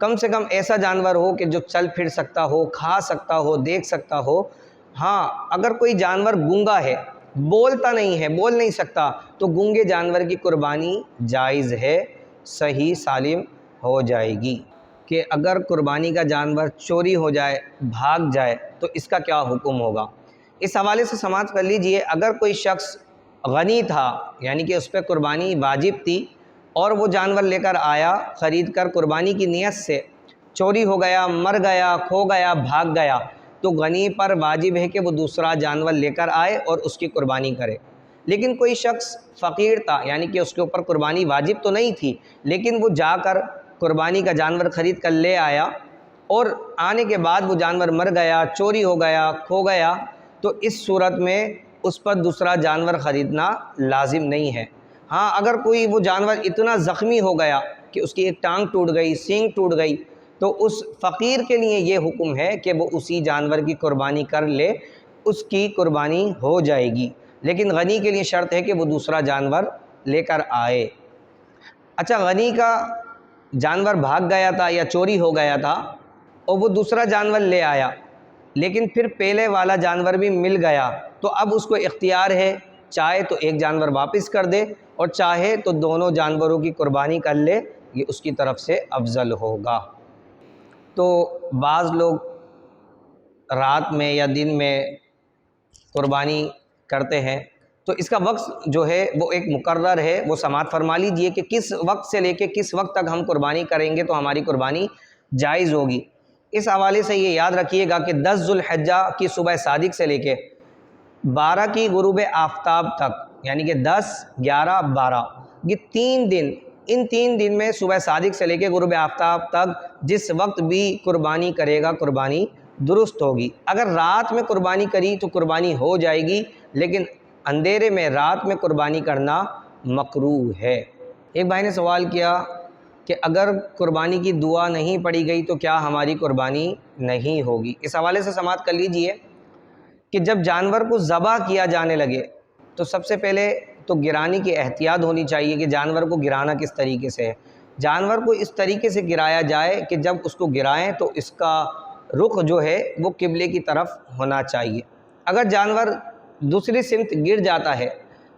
کم سے کم ایسا جانور ہو کہ جو چل پھر سکتا ہو، کھا سکتا ہو، دیکھ سکتا ہو۔ ہاں اگر کوئی جانور گونگا ہے، بولتا نہیں ہے، بول نہیں سکتا، تو گونگے جانور کی قربانی جائز ہے، صحیح سالم ہو جائے گی۔ کہ اگر قربانی کا جانور چوری ہو جائے، بھاگ جائے، تو اس کا کیا حکم ہوگا؟ اس حوالے سے سماعت کر لیجئے، اگر کوئی شخص غنی تھا، یعنی کہ اس پہ قربانی واجب تھی، اور وہ جانور لے کر آیا خرید کر قربانی کی نیت سے، چوری ہو گیا، مر گیا، کھو گیا، بھاگ گیا، تو غنی پر واجب ہے کہ وہ دوسرا جانور لے کر آئے اور اس کی قربانی کرے۔ لیکن کوئی شخص فقیر تھا، یعنی کہ اس کے اوپر قربانی واجب تو نہیں تھی، لیکن وہ جا کر قربانی کا جانور خرید کر لے آیا، اور آنے کے بعد وہ جانور مر گیا، چوری ہو گیا، کھو گیا، تو اس صورت میں اس پر دوسرا جانور خریدنا لازم نہیں ہے۔ ہاں اگر کوئی وہ جانور اتنا زخمی ہو گیا کہ اس کی ایک ٹانگ ٹوٹ گئی، سینگ ٹوٹ گئی، تو اس فقیر کے لیے یہ حکم ہے کہ وہ اسی جانور کی قربانی کر لے، اس کی قربانی ہو جائے گی۔ لیکن غنی کے لیے شرط ہے کہ وہ دوسرا جانور لے کر آئے۔ اچھا، غنی کا جانور بھاگ گیا تھا یا چوری ہو گیا تھا، اور وہ دوسرا جانور لے آیا، لیکن پھر پہلے والا جانور بھی مل گیا، تو اب اس کو اختیار ہے، چاہے تو ایک جانور واپس کر دے اور چاہے تو دونوں جانوروں کی قربانی کر لے، یہ اس کی طرف سے افضل ہوگا۔ تو بعض لوگ رات میں یا دن میں قربانی کرتے ہیں، تو اس کا وقت جو ہے وہ ایک مقرر ہے، وہ سماعت فرما لیجئے کہ کس وقت سے لے کے کس وقت تک ہم قربانی کریں گے تو ہماری قربانی جائز ہوگی۔ اس حوالے سے یہ یاد رکھیے گا کہ 10 ذو الحجہ کی صبح صادق سے لے کے 12 کی غروب آفتاب تک، یعنی کہ 10، 11، 12، یہ 3 دن، ان 3 دن میں صبح صادق سے لے کے غروب آفتاب تک جس وقت بھی قربانی کرے گا قربانی درست ہوگی۔ اگر رات میں قربانی کری تو قربانی ہو جائے گی، لیکن اندھیرے میں رات میں قربانی کرنا مکروہ ہے۔ ایک بھائی نے سوال کیا کہ اگر قربانی کی دعا نہیں پڑھی گئی تو کیا ہماری قربانی نہیں ہوگی؟ اس حوالے سے سماعت کر لیجئے کہ جب جانور کو ذبح کیا جانے لگے تو سب سے پہلے تو گرانے کی احتیاط ہونی چاہیے کہ جانور کو گرانا کس طریقے سے ہے۔ جانور کو اس طریقے سے گرایا جائے کہ جب اس کو گرائیں تو اس کا رخ جو ہے وہ قبلے کی طرف ہونا چاہیے۔ اگر جانور دوسری سمت گر جاتا ہے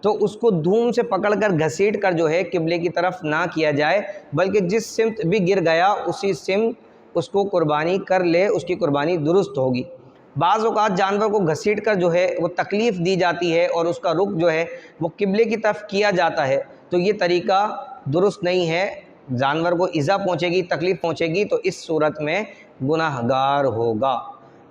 تو اس کو دھوم سے پکڑ کر گھسیٹ کر جو ہے قبلے کی طرف نہ کیا جائے، بلکہ جس سمت بھی گر گیا اسی سمت اس کو قربانی کر لے، اس کی قربانی درست ہوگی۔ بعض اوقات جانور کو گھسیٹ کر جو ہے وہ تکلیف دی جاتی ہے اور اس کا رخ جو ہے وہ قبلے کی طرف کیا جاتا ہے، تو یہ طریقہ درست نہیں ہے، جانور کو ایذا پہنچے گی، تکلیف پہنچے گی، تو اس صورت میں گناہ گار ہوگا۔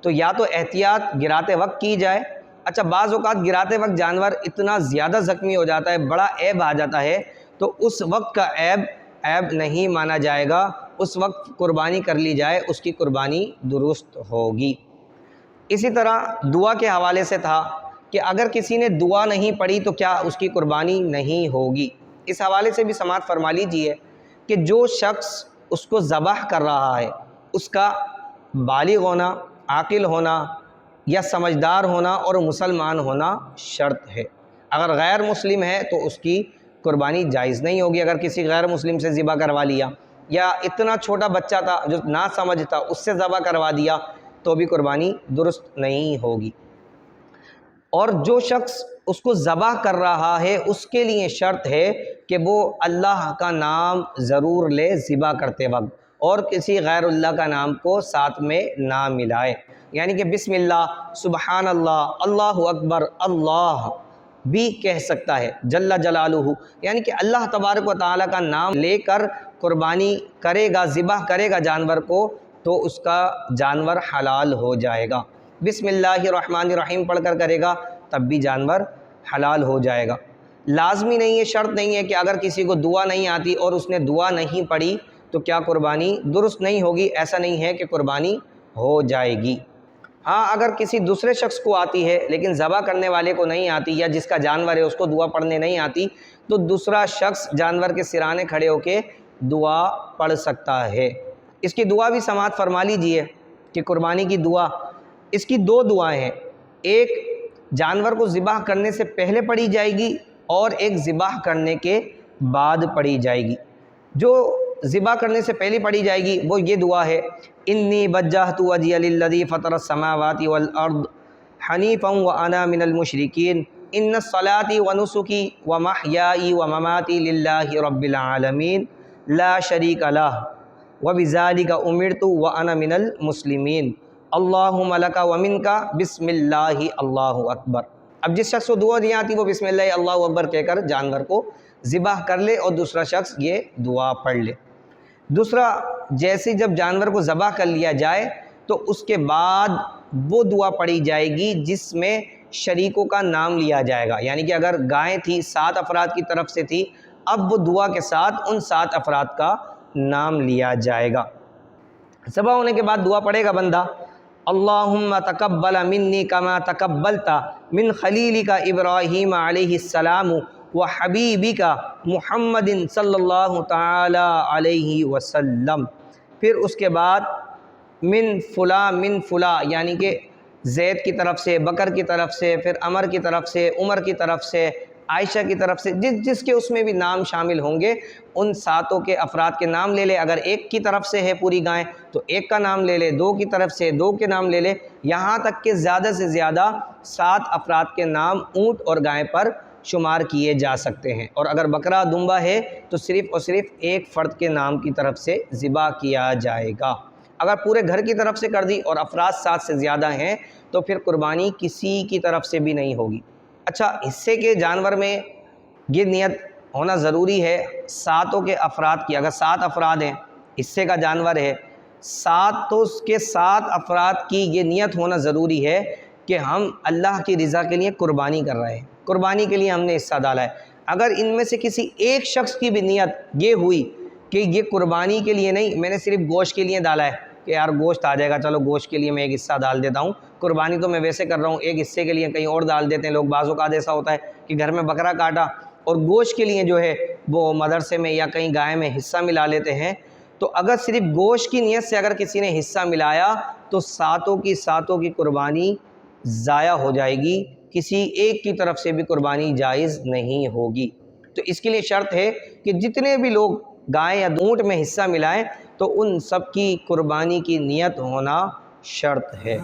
تو یا تو احتیاط گراتے وقت کی جائے۔ اچھا، بعض اوقات گراتے وقت جانور اتنا زیادہ زخمی ہو جاتا ہے، بڑا عیب آ جاتا ہے، تو اس وقت کا عیب نہیں مانا جائے گا، اس وقت قربانی کر لی جائے، اس کی قربانی درست ہوگی۔ اسی طرح دعا کے حوالے سے تھا کہ اگر کسی نے دعا نہیں پڑھی تو کیا اس کی قربانی نہیں ہوگی؟ اس حوالے سے بھی سماعت فرما لیجئے کہ جو شخص اس کو ذبح کر رہا ہے اس کا بالغ ہونا، عاقل ہونا یا سمجھدار ہونا اور مسلمان ہونا شرط ہے۔ اگر غیر مسلم ہے تو اس کی قربانی جائز نہیں ہوگی۔ اگر کسی غیر مسلم سے ذبح کروا لیا، یا اتنا چھوٹا بچہ تھا جو نہ سمجھ تھا اس سے ذبح کروا دیا، تو بھی قربانی درست نہیں ہوگی۔ اور جو شخص اس کو ذبح کر رہا ہے اس کے لیے شرط ہے کہ وہ اللہ کا نام ضرور لے ذبح کرتے وقت، اور کسی غیر اللہ کا نام کو ساتھ میں نہ ملائے، یعنی کہ بسم اللہ، سبحان اللہ، اللہ اکبر، اللہ بھی کہہ سکتا ہے جل جلالہ، یعنی کہ اللہ تبارک و تعالیٰ کا نام لے کر قربانی کرے گا، ذبح کرے گا جانور کو، تو اس کا جانور حلال ہو جائے گا۔ بسم اللہ الرحمن الرحیم پڑھ کر کرے گا تب بھی جانور حلال ہو جائے گا۔ لازمی نہیں ہے، شرط نہیں ہے کہ اگر کسی کو دعا نہیں آتی اور اس نے دعا نہیں پڑھی تو کیا قربانی درست نہیں ہوگی، ایسا نہیں ہے کہ قربانی ہو جائے گی۔ ہاں اگر کسی دوسرے شخص کو آتی ہے لیکن ذبح کرنے والے کو نہیں آتی، یا جس کا جانور ہے اس کو دعا پڑھنے نہیں آتی، تو دوسرا شخص جانور کے سرانے کھڑے ہو کے دعا پڑھ سکتا ہے۔ اس کی دعا بھی سماعت فرما لیجئے کہ قربانی کی دعا، اس کی 2 دعائیں ہیں، ایک جانور کو ذبح کرنے سے پہلے پڑھی جائے گی اور ایک ذبح کرنے کے بعد پڑھی جائے گی۔ جو ذبح کرنے سے پہلے پڑھی جائے گی وہ یہ دعا ہے، انی وجہت وجہی للذی فطر السماوات والارض حنیفا وانا من المشرکین ان الصلاۃ ونسکی ومحیائی ومماتی للہ رب العالمین لا شریک لہ وبذالک امرت وانا من المسلمین اللہم لک ومنک بسم اللہ اللہ اکبر۔ اب جس شخص کو دعا نہیں آتی وہ بسم اللہ اللہ اکبر کہہ کر جانور کو ذبح کر لے اور دوسرا شخص یہ دعا پڑھ لے۔ دوسرا، جیسے جب جانور کو ذبح کر لیا جائے تو اس کے بعد وہ دعا پڑھی جائے گی جس میں شریکوں کا نام لیا جائے گا، یعنی کہ اگر گائیں تھی 7 افراد کی طرف سے تھی، اب وہ دعا کے ساتھ ان 7 افراد کا نام لیا جائے گا۔ ذبح ہونے کے بعد دعا پڑھے گا بندہ، اللہم تقبل منی کما تقبلت من خلیلک ابراہیم علیہ السلام وحبیبک محمد صلی اللہ تعالی علیہ وسلم۔ پھر اس کے بعد من فلاں یعنی کہ زید کی طرف سے، بکر کی طرف سے، پھر عمر کی طرف سے، عمر کی طرف سے، عائشہ کی طرف سے، جس کے اس میں بھی نام شامل ہوں گے ان 7 کے افراد کے نام لے لے۔ اگر ایک کی طرف سے ہے پوری گائیں تو ایک کا نام لے لے، 2 کی طرف سے 2 کے نام لے لے، یہاں تک کہ زیادہ سے زیادہ 7 افراد کے نام اونٹ اور گائے پر شمار کیے جا سکتے ہیں، اور اگر بکرا دمبا ہے تو صرف اور صرف ایک فرد کے نام کی طرف سے ذبح کیا جائے گا۔ اگر پورے گھر کی طرف سے کر دی اور افراد 7 سے زیادہ ہیں تو پھر قربانی کسی کی طرف سے بھی نہیں ہوگی۔ اچھا، حصے کے جانور میں یہ نیت ہونا ضروری ہے 7 کے افراد کی۔ اگر 7 افراد ہیں، حصے کا جانور ہے 7، تو اس کے 7 افراد کی یہ نیت ہونا ضروری ہے کہ ہم اللہ کی رضا کے لیے قربانی کر رہے ہیں، قربانی کے لیے ہم نے حصہ ڈالا ہے۔ اگر ان میں سے کسی ایک شخص کی بھی نیت یہ ہوئی کہ یہ قربانی کے لیے نہیں، میں نے صرف گوشت کے لیے ڈالا ہے کہ یار گوشت آ جائے گا، چلو گوشت کے لیے میں ایک حصہ ڈال دیتا ہوں، قربانی تو میں ویسے کر رہا ہوں، ایک حصے کے لیے کہیں اور ڈال دیتے ہیں لوگ۔ بعض اوقات ایسا ہوتا ہے کہ گھر میں بکرا کاٹا اور گوشت کے لیے جو ہے وہ مدرسے میں یا کہیں گائے میں حصہ ملا لیتے ہیں، تو اگر صرف گوشت کی نیت سے اگر کسی نے حصہ ملایا تو 7 کی قربانی ضائع ہو جائے گی، کسی ایک کی طرف سے بھی قربانی جائز نہیں ہوگی۔ تو اس کے لیے شرط ہے کہ جتنے بھی لوگ گائے یا اونٹ میں حصہ ملائیں تو ان سب کی قربانی کی نیت ہونا شرط ہے۔